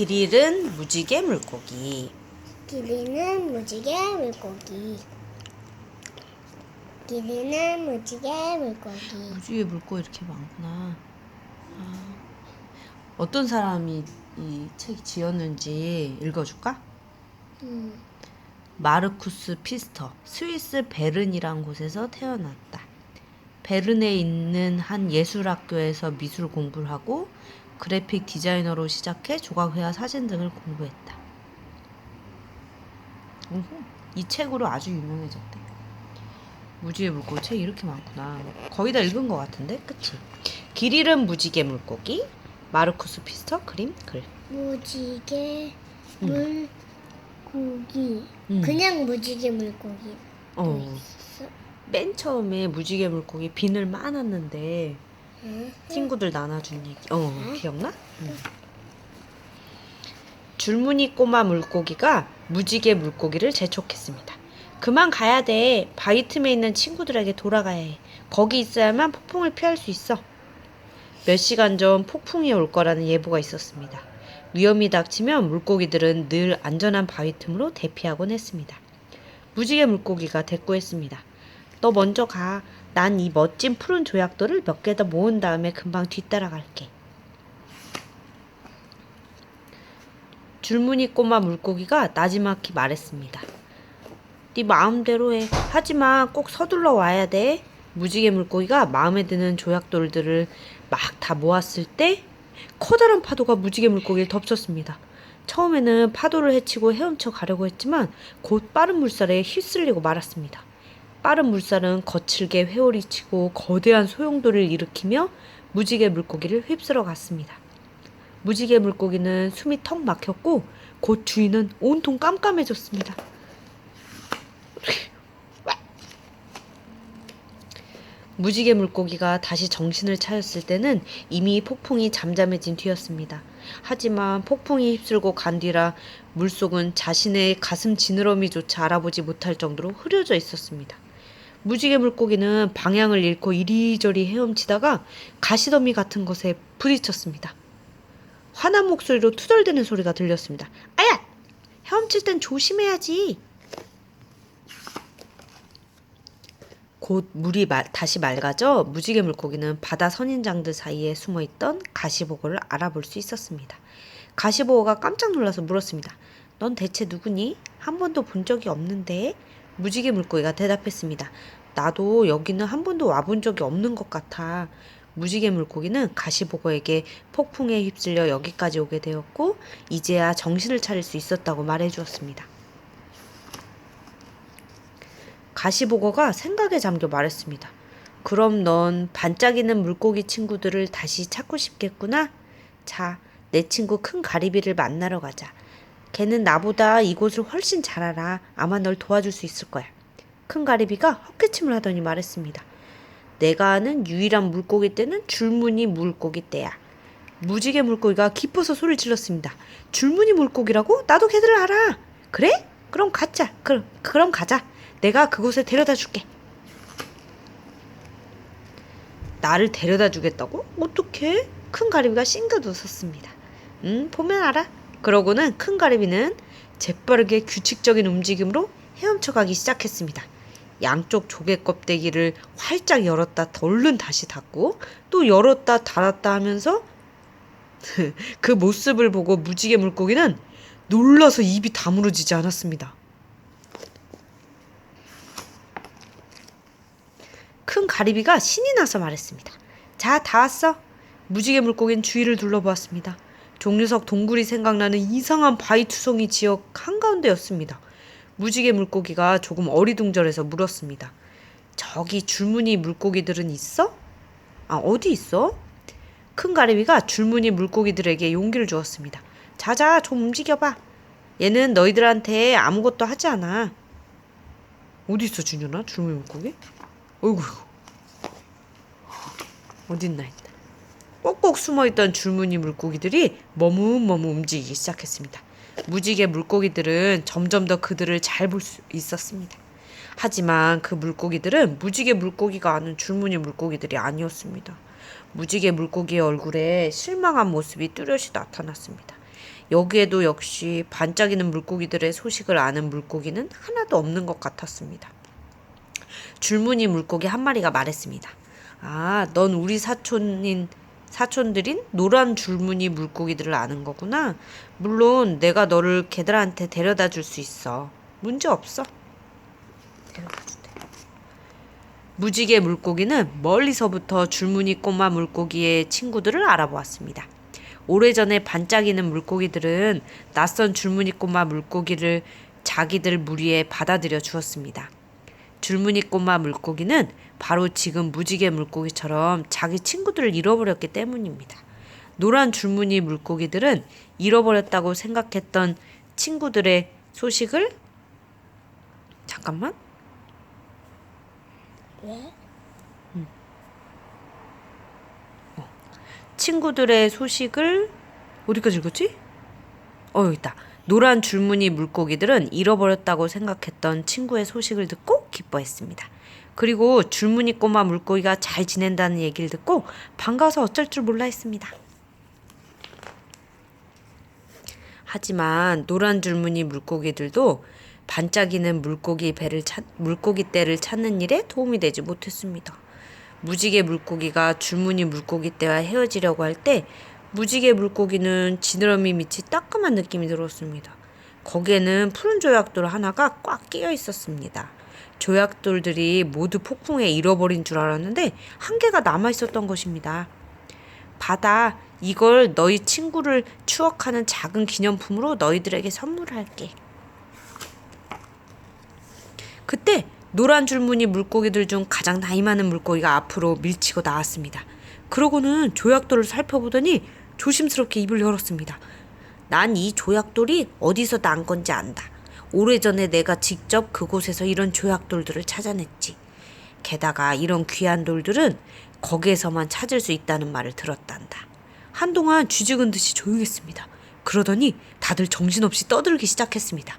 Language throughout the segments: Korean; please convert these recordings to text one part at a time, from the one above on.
길 잃은 무지개 물고기. 길이는 무지개 물고기. 길이는 무지개 물고기. 무지개 물고기 이렇게 많구나. 어떤 사람이 이 책 지었는지 읽어줄까? 마르쿠스 피스터, 스위스 베른이란 곳에서 태어났다. 베른에 있는 한 예술학교에서 미술 공부를 하고 그래픽 디자이너로 시작해 조각회와 사진 등을 공부했다. 이 책으로 아주 유명해졌대. 무지개 물고기 책 이렇게 많구나. 거의 다 읽은 것 같은데, 그치? 길 잃은 무지개 물고기, 마르쿠스 피스터 그림 글. 무지개 물고기. 음. 그냥 무지개 물고기. 있어? 맨 처음에 무지개 물고기 비늘 많았는데 친구들 나눠준 얘기. 기억나? 줄무늬 꼬마 물고기가 무지개 물고기를 재촉했습니다. 그만 가야 돼. 바위틈에 있는 친구들에게 돌아가야 해. 거기 있어야만 폭풍을 피할 수 있어. 몇 시간 전 폭풍이 올 거라는 예보가 있었습니다. 위험이 닥치면 물고기들은 늘 안전한 바위틈으로 대피하곤 했습니다. 무지개 물고기가 대꾸했습니다. 너 먼저 가. 난 이 멋진 푸른 조약돌을 몇 개 더 모은 다음에 금방 뒤따라갈게. 줄무늬 꼬마 물고기가 나지막히 말했습니다. 네 마음대로 해. 하지만 꼭 서둘러 와야 돼. 무지개 물고기가 마음에 드는 조약돌들을 막 다 모았을 때 커다란 파도가 무지개 물고기를 덮쳤습니다. 처음에는 파도를 헤치고 헤엄쳐 가려고 했지만 곧 빠른 물살에 휩쓸리고 말았습니다. 빠른 물살은 거칠게 회오리치고 거대한 소용돌이를 일으키며 무지개 물고기를 휩쓸어 갔습니다. 무지개 물고기는 숨이 턱 막혔고 곧 주위는 온통 깜깜해졌습니다. 무지개 물고기가 다시 정신을 차렸을 때는 이미 폭풍이 잠잠해진 뒤였습니다. 하지만 폭풍이 휩쓸고 간 뒤라 물속은 자신의 가슴 지느러미조차 알아보지 못할 정도로 흐려져 있었습니다. 무지개 물고기는 방향을 잃고 이리저리 헤엄치다가 가시더미 같은 것에 부딪혔습니다. 화난 목소리로 투덜대는 소리가 들렸습니다. 아야! 헤엄칠 땐 조심해야지. 곧 물이 다시 맑아져 무지개 물고기는 바다 선인장들 사이에 숨어있던 가시보고를 알아볼 수 있었습니다. 가시보고가 깜짝 놀라서 물었습니다. 넌 대체 누구니? 한 번도 본 적이 없는데? 무지개 물고기가 대답했습니다. 나도 여기는 한 번도 와본 적이 없는 것 같아. 무지개 물고기는 가시보고에게 폭풍에 휩쓸려 여기까지 오게 되었고 이제야 정신을 차릴 수 있었다고 말해주었습니다. 가시보고가 생각에 잠겨 말했습니다. 그럼 넌 반짝이는 물고기 친구들을 다시 찾고 싶겠구나? 자, 내 친구 큰 가리비를 만나러 가자. 걔는 나보다 이곳을 훨씬 잘 알아. 아마 널 도와줄 수 있을 거야. 큰 가리비가 헛기침을 하더니 말했습니다. 내가 아는 유일한 물고기 떼는 줄무늬 물고기 떼야. 무지개 물고기가 기뻐서 소리를 질렀습니다. 줄무늬 물고기라고? 나도 걔들을 알아. 그래? 그럼 가자. 그럼 가자. 내가 그곳에 데려다 줄게. 나를 데려다 주겠다고? 어떡해? 큰 가리비가 싱긋 웃었습니다. 보면 알아. 그러고는 큰 가리비는 재빠르게 규칙적인 움직임으로 헤엄쳐가기 시작했습니다. 양쪽 조개 껍데기를 활짝 열었다 얼른 다시 닫고 또 열었다 닫았다 하면서 그 모습을 보고 무지개 물고기는 놀라서 입이 다물어지지 않았습니다. 큰 가리비가 신이 나서 말했습니다. 자, 다 왔어. 무지개 물고기는 주위를 둘러보았습니다. 종류석 동굴이 생각나는 이상한 바위투성이 지역 한가운데였습니다. 무지개 물고기가 조금 어리둥절해서 물었습니다. 저기 줄무늬 물고기들은 있어? 어디 있어? 큰 가리비가 줄무늬 물고기들에게 용기를 주었습니다. 자자, 좀 움직여봐. 얘는 너희들한테 아무것도 하지 않아. 어디 있어, 준현아? 줄무늬 물고기? 어이구, 어딨나 했다. 꼭꼭 숨어있던 줄무늬 물고기들이 머뭇머뭇 움직이기 시작했습니다. 무지개 물고기들은 점점 더 그들을 잘 볼 수 있었습니다. 하지만 그 물고기들은 무지개 물고기가 아는 줄무늬 물고기들이 아니었습니다. 무지개 물고기의 얼굴에 실망한 모습이 뚜렷이 나타났습니다. 여기에도 역시 반짝이는 물고기들의 소식을 아는 물고기는 하나도 없는 것 같았습니다. 줄무늬 물고기 한 마리가 말했습니다. 아, 넌 우리 사촌들인 노란 줄무늬 물고기들을 아는 거구나. 물론 내가 너를 걔들한테 데려다 줄 수 있어. 문제 없어. 데려다 주대. 무지개 물고기는 멀리서부터 줄무늬 꼬마 물고기의 친구들을 알아보았습니다. 오래전에 반짝이는 물고기들은 낯선 줄무늬 꼬마 물고기를 자기들 무리에 받아들여 주었습니다. 줄무늬 꼬마 물고기는 바로 지금 무지개 물고기처럼 자기 친구들을 잃어버렸기 때문입니다. 노란 줄무늬 물고기들은 잃어버렸다고 생각했던 친구들의 소식을 잠깐만. 왜? 친구들의 소식을 어디까지 읽었지? 여기 있다. 노란 줄무늬 물고기들은 잃어버렸다고 생각했던 친구의 소식을 듣고 기뻐했습니다. 그리고 줄무늬 꼬마 물고기가 잘 지낸다는 얘기를 듣고 반가워서 어쩔 줄 몰라 했습니다. 하지만 노란 줄무늬 물고기들도 반짝이는 물고기 떼를 찾는 일에 도움이 되지 못했습니다. 무지개 물고기가 줄무늬 물고기 떼와 헤어지려고 할 때 무지개 물고기는 지느러미 밑이 따끔한 느낌이 들었습니다. 거기에는 푸른 조약돌 하나가 꽉 끼어 있었습니다. 조약돌들이 모두 폭풍에 잃어버린 줄 알았는데 한 개가 남아 있었던 것입니다. 받아, 이걸 너희 친구를 추억하는 작은 기념품으로 너희들에게 선물할게. 그때 노란 줄무늬 물고기들 중 가장 나이 많은 물고기가 앞으로 밀치고 나왔습니다. 그러고는 조약돌을 살펴보더니 조심스럽게 입을 열었습니다. 난 이 조약돌이 어디서 난 건지 안다. 오래전에 내가 직접 그곳에서 이런 조약돌들을 찾아냈지. 게다가 이런 귀한 돌들은 거기에서만 찾을 수 있다는 말을 들었단다. 한동안 쥐죽은 듯이 조용했습니다. 그러더니 다들 정신없이 떠들기 시작했습니다.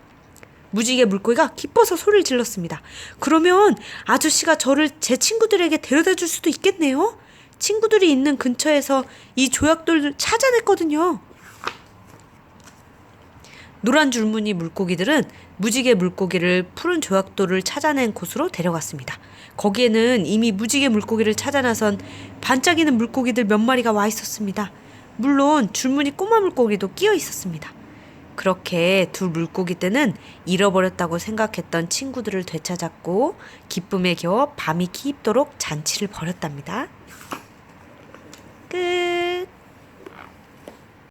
무지개 물고기가 기뻐서 소리를 질렀습니다. 그러면 아저씨가 저를 제 친구들에게 데려다 줄 수도 있겠네요. 친구들이 있는 근처에서 이 조약돌을 찾아냈거든요. 노란 줄무늬 물고기들은 무지개 물고기를 푸른 조약돌을 찾아낸 곳으로 데려갔습니다. 거기에는 이미 무지개 물고기를 찾아 나선 반짝이는 물고기들 몇 마리가 와 있었습니다. 물론 줄무늬 꼬마 물고기도 끼어 있었습니다. 그렇게 두 물고기 떼는 잃어버렸다고 생각했던 친구들을 되찾았고 기쁨에 겨워 밤이 깊도록 잔치를 벌였답니다. 끝.